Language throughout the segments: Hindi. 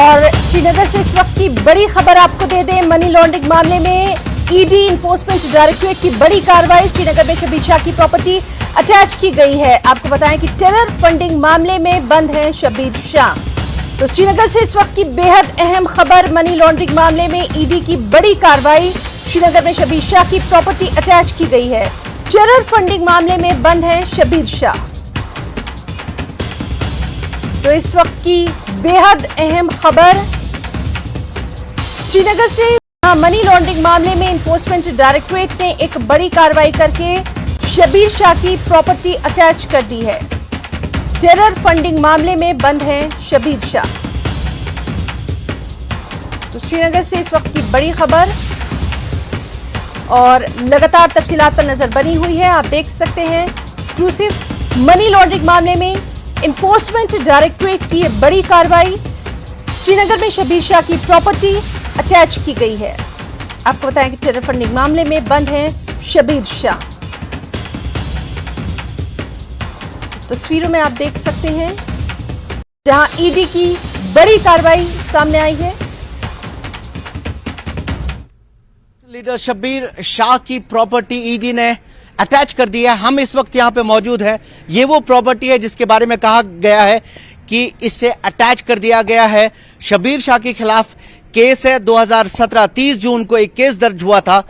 और श्रीनगर से इस वक्त की बड़ी खबर आपको दे दें। मनी लॉन्ड्रिंग मामले में ईडी इन्फोर्समेंट डायरेक्टरेट की बड़ी कार्रवाई। श्रीनगर में शबीर शाह की प्रॉपर्टी अटैच की गई है। आपको बताएं कि टेरर फंडिंग मामले में बंद है शबीर शाह। तो श्रीनगर से इस वक्त की बेहद अहम खबर, मनी लॉन्ड्रिंग मामले में ईडी की बड़ी कार्रवाई। श्रीनगर में शबीर शाह की प्रॉपर्टी अटैच की गई है। टेरर फंडिंग मामले में बंद है शबीर शाह। तो इस वक्त की बेहद अहम खबर श्रीनगर से, मनी लॉन्ड्रिंग मामले में इन्फोर्समेंट डायरेक्टरेट ने एक बड़ी कार्रवाई करके शबीर शाह की प्रॉपर्टी अटैच कर दी है। टेरर फंडिंग मामले में बंद है शबीर शाह। तो श्रीनगर से इस वक्त की बड़ी खबर और लगातार तफसीलात पर नजर बनी हुई है। आप देख सकते हैं एक्सक्लूसिव मनी लॉन्ड्रिंग मामले में इन्फोर्समेंट डायरेक्टरेट की बड़ी कार्रवाई। श्रीनगर में शबीर शाह की प्रॉपर्टी अटैच की गई है। आपको बताएं कि टेरर फंडिंग मामले में बंद है शबीर शाह। तस्वीरों में आप देख सकते हैं जहां ईडी की बड़ी कार्रवाई सामने आई है। लीडर शबीर शाह की प्रॉपर्टी ईडी ने अटैच कर दी है। हम इस वक्त यहां पे मौजूद है। ये वो प्रॉपर्टी है जिसके बारे में कहा गया है कि इसे अटैच कर दिया गया है। शबीर शाह के खिलाफ केस है। 2017 30 जून को एक केस दर्ज हुआ था।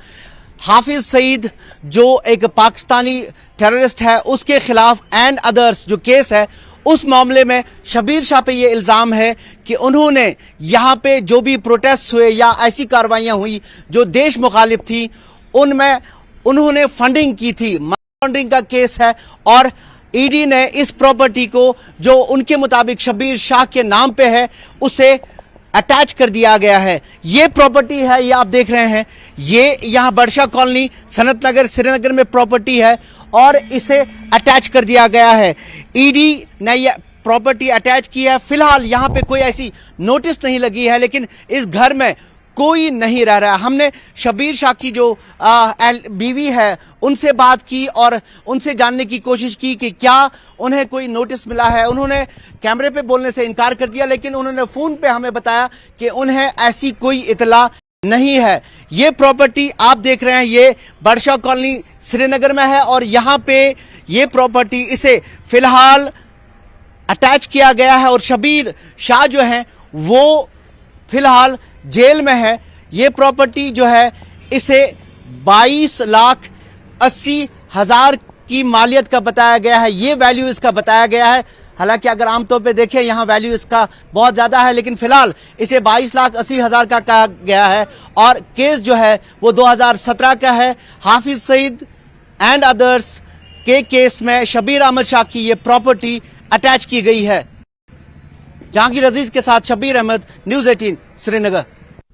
हाफिज सईद जो एक पाकिस्तानी टेररिस्ट है उसके खिलाफ एंड अदर्स जो केस है, उस मामले में शबीर शाह पे ये इल्जाम है कि उन्होंने यहाँ पे जो भी प्रोटेस्ट हुए या ऐसी कार्रवाइयां हुई जो देश मुखालिफ थी, उनमें उन्होंने फंडिंग की थी। मनी लॉन्ड्रिंग का केस है और ईडी ने इस प्रॉपर्टी को जो उनके मुताबिक शबीर शाह के नाम पे है उसे अटैच कर दिया गया है। ये प्रॉपर्टी है, ये आप देख रहे हैं, ये यहाँ बर्शा कॉलोनी सनत नगर श्रीनगर में प्रॉपर्टी है और इसे अटैच कर दिया गया है। ईडी ने ये प्रॉपर्टी अटैच की है। फिलहाल यहाँ पे कोई ऐसी नोटिस नहीं लगी है, लेकिन इस घर में कोई नहीं रह रहा। हमने शबीर शाह की जो बीवी है उनसे बात की और उनसे जानने की कोशिश की कि क्या उन्हें कोई नोटिस मिला है। उन्होंने कैमरे पे बोलने से इनकार कर दिया, लेकिन उन्होंने फोन पे हमें बताया कि उन्हें ऐसी कोई इतला नहीं है। ये प्रॉपर्टी आप देख रहे हैं, ये बर्शा कॉलोनी श्रीनगर में है और यहाँ पे ये प्रॉपर्टी इसे फिलहाल अटैच किया गया है और शबीर शाह जो है वो फिलहाल जेल में है। ये प्रॉपर्टी जो है इसे 22,80,000 की मालियत का बताया गया है। ये वैल्यू इसका बताया गया है। हालांकि अगर आमतौर पे देखें यहाँ वैल्यू इसका बहुत ज्यादा है, लेकिन फिलहाल इसे 22,80,000 का कहा गया है और केस जो है वो 2017 का है। हाफिज सईद एंड अदर्स के केस में शबीर अहमद शाह की ये प्रॉपर्टी अटैच की गई है। जहांगीर अजीज के साथ शबीर अहमद, न्यूज़ 18 श्रीनगर।